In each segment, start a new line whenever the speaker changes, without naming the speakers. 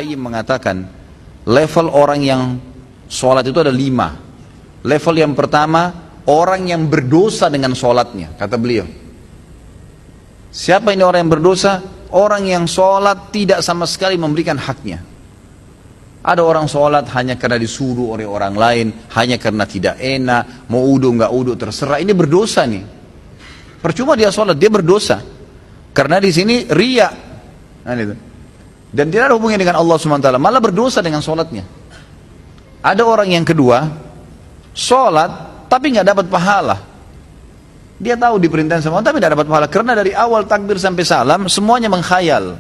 Qayyim mengatakan, level orang yang sholat itu ada 5. Level yang pertama, orang yang berdosa dengan sholatnya, kata beliau. Siapa ini orang yang berdosa? Orang yang sholat tidak sama sekali memberikan haknya. Ada orang sholat hanya karena disuruh oleh orang lain, hanya karena tidak enak, mau udu nggak udu terserah. Ini berdosa nih. Percuma dia sholat, dia berdosa. Karena di sini riya. Nah, itu. Dan tidak ada hubungannya dengan Allah SWT, malah berdosa dengan sholatnya. Ada orang yang kedua, sholat tapi nggak dapat pahala. Dia tahu diperintahkan sama Allah tapi tidak dapat pahala, karena dari awal takbir sampai salam semuanya menghayal.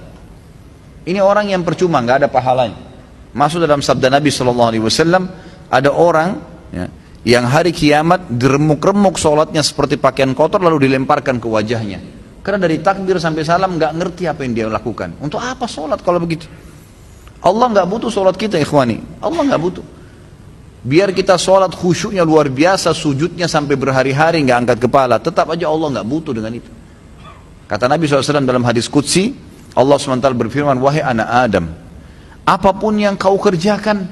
Ini orang yang percuma, nggak ada pahalanya. Masuk dalam sabda Nabi SAW, ada orang ya, yang hari kiamat diremuk-remuk sholatnya seperti pakaian kotor lalu dilemparkan ke wajahnya. Karena dari takbir sampai salam nggak ngerti apa yang dia lakukan. Untuk apa sholat kalau begitu? Allah nggak butuh sholat kita, ikhwani. Allah nggak butuh. Biar kita sholat khusyuknya luar biasa, sujudnya sampai berhari-hari nggak angkat kepala, tetap aja Allah nggak butuh dengan itu. Kata Nabi SAW dalam hadis Qudsi, Allah SWT berfirman, wahai anak Adam, apapun yang kau kerjakan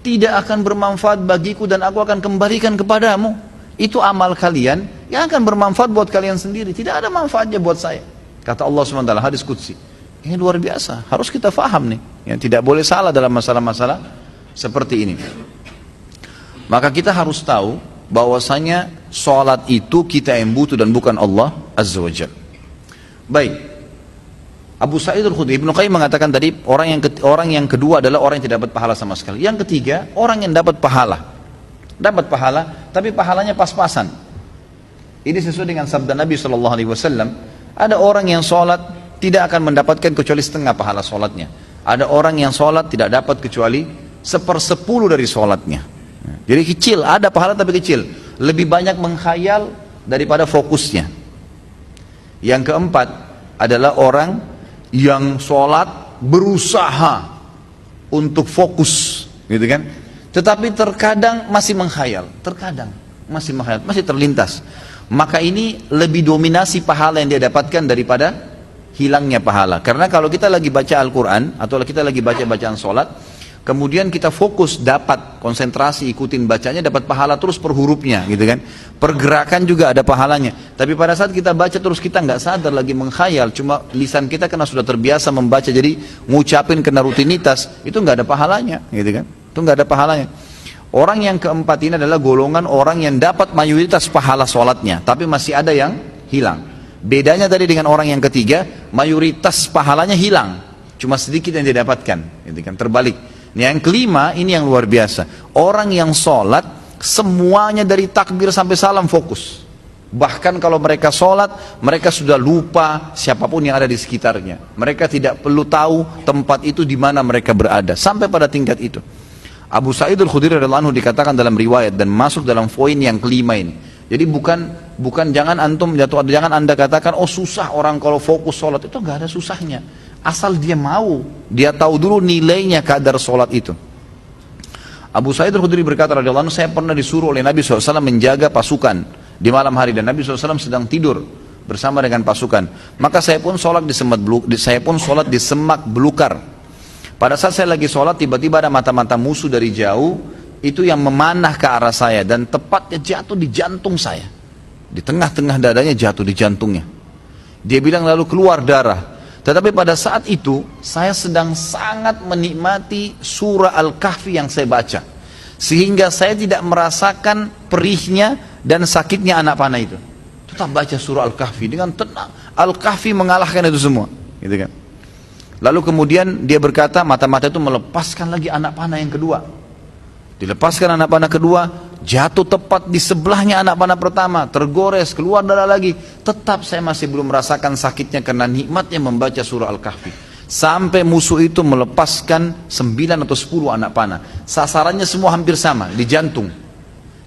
tidak akan bermanfaat bagiku dan aku akan kembalikan kepadamu. Itu amal kalian yang akan bermanfaat buat kalian sendiri, tidak ada manfaatnya buat saya. Kata Allah SWT, hadis Qudsi. Ini luar biasa, harus kita faham nih, yang tidak boleh salah dalam masalah-masalah seperti ini. Maka kita harus tahu bahwasanya sholat itu kita yang butuh dan bukan Allah Azza wa Jalla. Baik, Abu Sa'id Al-Khudri, Ibnu Qayyim mengatakan tadi orang yang kedua adalah orang yang tidak dapat pahala sama sekali. Yang ketiga, orang yang dapat pahala. Dapat pahala, tapi pahalanya pas-pasan. Ini sesuai dengan sabda Nabi SAW. Ada orang yang sholat tidak akan mendapatkan kecuali setengah pahala sholatnya. Ada orang yang sholat tidak dapat kecuali 1/10 dari sholatnya. Jadi kecil, ada pahala tapi kecil. Lebih banyak menghayal daripada fokusnya. Yang keempat adalah orang yang sholat berusaha untuk fokus, gitu kan? Tetapi terkadang masih menghayal, masih terlintas. Maka ini lebih dominasi pahala yang dia dapatkan daripada hilangnya pahala. Karena kalau kita lagi baca Al-Quran atau kita lagi baca bacaan sholat, kemudian kita fokus, dapat konsentrasi, ikutin bacanya, dapat pahala terus per hurufnya, gitu kan. Pergerakan juga ada pahalanya. Tapi pada saat kita baca terus kita nggak sadar lagi menghayal, cuma lisan kita karena sudah terbiasa membaca, jadi ngucapin kena rutinitas, itu nggak ada pahalanya, gitu kan. Itu nggak ada pahalanya. Orang yang keempat ini adalah golongan orang yang dapat mayoritas pahala sholatnya, tapi masih ada yang hilang. Bedanya tadi dengan orang yang ketiga, mayoritas pahalanya hilang, cuma sedikit yang dia dapatkan, gitu kan. Terbalik. Yang kelima, ini yang luar biasa. Orang yang sholat, semuanya dari takbir sampai salam fokus. Bahkan kalau mereka sholat, mereka sudah lupa siapapun yang ada di sekitarnya. Mereka tidak perlu tahu tempat itu di mana mereka berada. Sampai pada tingkat itu. Abu Sa'id Al-Khudri radhiyallahu anhu dikatakan dalam riwayat dan masuk dalam poin yang kelima ini. Jadi bukan jangan jangan anda katakan, oh susah orang kalau fokus sholat. Itu nggak ada susahnya. Asal dia mau, dia tahu dulu nilainya kadar sholat itu. Abu Sa'id Al-Khudri berkata radhiyallahu anhu, saya pernah disuruh oleh Nabi SAW menjaga pasukan di malam hari dan Nabi SAW sedang tidur bersama dengan pasukan. Maka saya pun sholat di semak belukar. Pada saat saya lagi sholat, tiba-tiba ada mata-mata musuh dari jauh itu yang memanah ke arah saya dan tepatnya jatuh di jantung saya. Di tengah-tengah dadanya jatuh di jantungnya. Dia bilang lalu keluar darah. Tetapi pada saat itu saya sedang sangat menikmati surah Al-Kahfi yang saya baca, sehingga saya tidak merasakan perihnya dan sakitnya anak panah itu. Tetap baca surah Al-Kahfi dengan tenang. Al-Kahfi mengalahkan itu semua, gitu kan. Lalu kemudian dia berkata, mata-mata itu melepaskan lagi anak panah yang kedua. Dilepaskan anak panah kedua, jatuh tepat di sebelahnya anak panah pertama, tergores, keluar darah lagi. Tetap saya masih belum merasakan sakitnya karena nikmatnya membaca surah Al-Kahfi. Sampai musuh itu melepaskan 9 atau 10 anak panah. Sasarannya semua hampir sama, di jantung.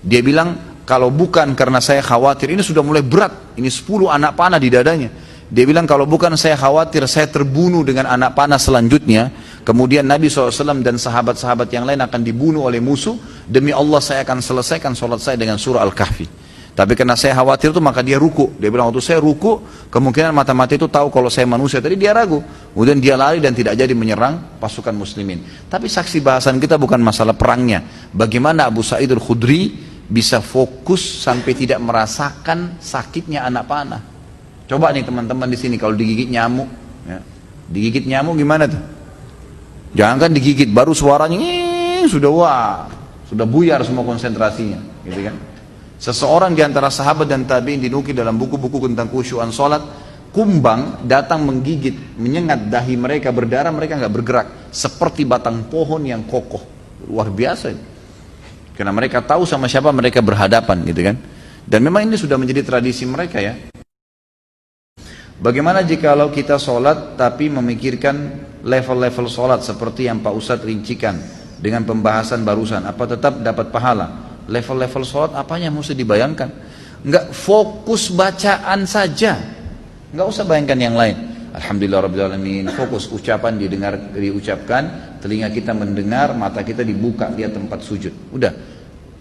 Dia bilang, kalau bukan karena saya khawatir, ini sudah mulai berat, ini 10 anak panah di dadanya. Dia bilang, kalau bukan saya khawatir saya terbunuh dengan anak panah selanjutnya, kemudian Nabi SAW dan sahabat-sahabat yang lain akan dibunuh oleh musuh, demi Allah saya akan selesaikan sholat saya dengan surah Al-Kahfi. Tapi karena saya khawatir itu maka dia ruku. Dia bilang waktu saya ruku, kemungkinan mata-mata itu tahu kalau saya manusia. Tadi dia ragu. Kemudian dia lari dan tidak jadi menyerang pasukan muslimin. Tapi saksi bahasan kita bukan masalah perangnya. Bagaimana Abu Sa'id al-Khudri bisa fokus sampai tidak merasakan sakitnya anak panah. Coba nih teman-teman di sini kalau digigit nyamuk, ya. Digigit nyamuk gimana tuh? Jangan kan digigit, baru suaranya sudah buyar semua konsentrasinya, gitu kan? Seseorang di antara sahabat dan tabi'in dinukil dalam buku-buku tentang khusyuan sholat, kumbang datang menggigit, menyengat dahi mereka, berdarah, mereka nggak bergerak, seperti batang pohon yang kokoh. Luar biasa ini. Karena mereka tahu sama siapa mereka berhadapan, gitu kan? Dan memang ini sudah menjadi tradisi mereka ya. Bagaimana jikalau kita sholat tapi memikirkan level-level sholat seperti yang Pak Ustadz rincikan dengan pembahasan barusan, apa tetap dapat pahala? Level-level sholat apanya mesti dibayangkan? Enggak, fokus bacaan saja, enggak usah bayangkan yang lain. Alhamdulillah Rabbil Alamin, fokus ucapan diucapkan, telinga kita mendengar, mata kita dibuka lihat tempat sujud. Udah,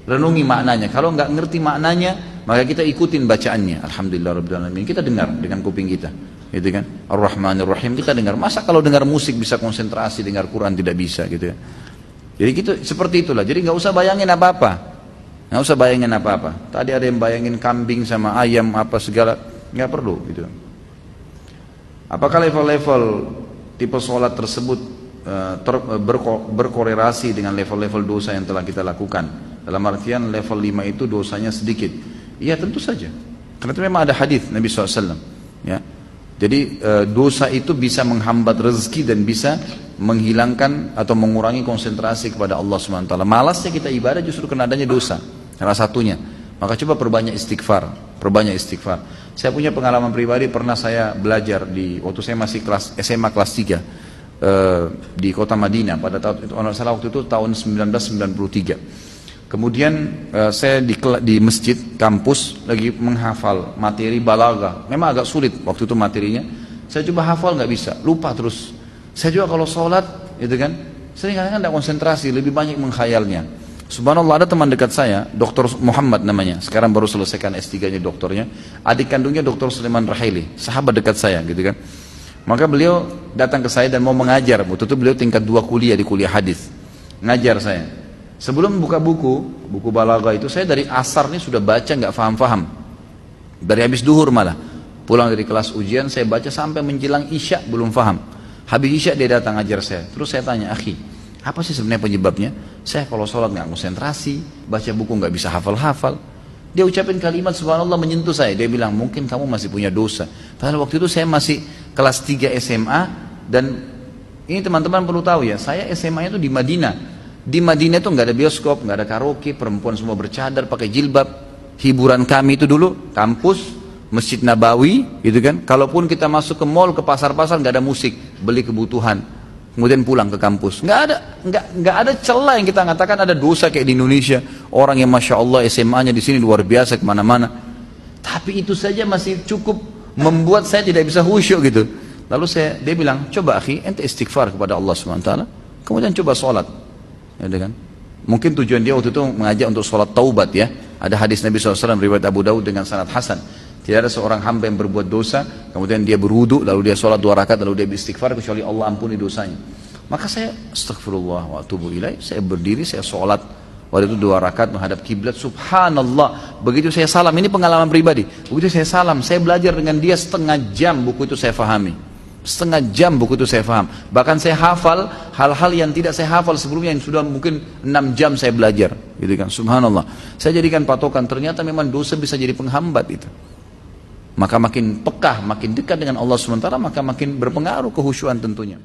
renungi maknanya. Kalau enggak ngerti maknanya, maka kita ikutin bacaannya. Alhamdulillah Rabbil Alamin, kita dengar dengan kuping kita, gitu kan? Ar-Rahmanir Rahim kita dengar. Masa kalau dengar musik bisa konsentrasi, dengar Quran tidak bisa, gitu ya? Jadi gitu, seperti itulah. Jadi nggak usah bayangin apa-apa, nggak usah bayangin apa-apa. Tadi ada yang bayangin kambing sama ayam apa segala, nggak perlu, gitu. Apakah level-level tipe sholat tersebut berkorelasi dengan level-level dosa yang telah kita lakukan? Dalam artian level 5 itu dosanya sedikit. Iya tentu saja, karena itu memang ada hadis Nabi SAW, ya. Jadi dosa itu bisa menghambat rezeki dan bisa menghilangkan atau mengurangi konsentrasi kepada Allah SWT. Malasnya kita ibadah justru karena adanya dosa, salah satunya. Maka coba perbanyak istighfar, perbanyak istighfar. Saya punya pengalaman pribadi, pernah saya belajar waktu saya masih SMA kelas 3 di kota Madinah pada tahun itu, salah waktu itu tahun 1993. Kemudian saya di masjid kampus lagi menghafal materi balaghah. Memang agak sulit waktu itu materinya. Saya coba hafal nggak bisa, lupa terus. Saya juga kalau sholat, gitu kan, sering kadang-kadang tidak konsentrasi, lebih banyak menghayalnya. Subhanallah, ada teman dekat saya, Dr. Muhammad namanya, sekarang baru selesaikan S3-nya doktornya. Adik kandungnya Dr. Sulaiman Rahili, sahabat dekat saya, gitu kan. Maka beliau datang ke saya dan mau mengajar. Waktu itu beliau tingkat 2 kuliah di kuliah hadis, ngajar saya. Sebelum buka buku balaghah itu, saya dari asar nih sudah baca nggak faham-faham. Dari habis duhur malah. Pulang dari kelas ujian saya baca sampai menjelang isya belum faham. Habis isya dia datang ngajar saya. Terus saya tanya, akhi, apa sih sebenarnya penyebabnya? Saya kalau sholat nggak konsentrasi, baca buku nggak bisa hafal-hafal. Dia ucapin kalimat subhanallah menyentuh saya. Dia bilang, mungkin kamu masih punya dosa. Padahal waktu itu saya masih kelas 3 SMA. Dan ini teman-teman perlu tahu ya, saya SMA itu di Madinah. Di Madinah itu nggak ada bioskop, nggak ada karaoke, perempuan semua bercadar, pakai jilbab. Hiburan kami itu dulu kampus, Masjid Nabawi, gitu kan. Kalaupun kita masuk ke mall, ke pasar-pasar, nggak ada musik, beli kebutuhan, kemudian pulang ke kampus. Nggak ada celah yang kita katakan ada dosa kayak di Indonesia. Orang yang masya Allah SMA-nya di sini luar biasa kemana-mana. Tapi itu saja masih cukup membuat saya tidak bisa khusyuk gitu. Lalu dia bilang, coba akhi, ente istighfar kepada Allah SWT, kemudian coba sholat. Ya, kan? Mungkin tujuan dia waktu itu mengajak untuk sholat taubat ya. Ada hadis Nabi SAW riwayat Abu Daud dengan sanad hasan. Tidak ada seorang hamba yang berbuat dosa, kemudian dia berwudu, lalu dia sholat 2 rakaat, lalu dia beristighfar kecuali Allah ampuni dosanya. Maka saya astagfirullah wa atubu ilaih, saya berdiri, saya sholat. Waktu itu 2 rakaat menghadap kiblat. Subhanallah, begitu saya salam, ini pengalaman pribadi. Begitu saya salam, saya belajar dengan dia setengah jam buku itu saya fahami. Setengah jam buku itu saya paham. Bahkan saya hafal hal-hal yang tidak saya hafal sebelumnya, yang sudah mungkin 6 jam saya belajar, gitu kan. Subhanallah, saya jadikan patokan, ternyata memang dosa bisa jadi penghambat itu. Maka makin pekah, makin dekat dengan Allah SWT, maka makin berpengaruh kehusyuan tentunya.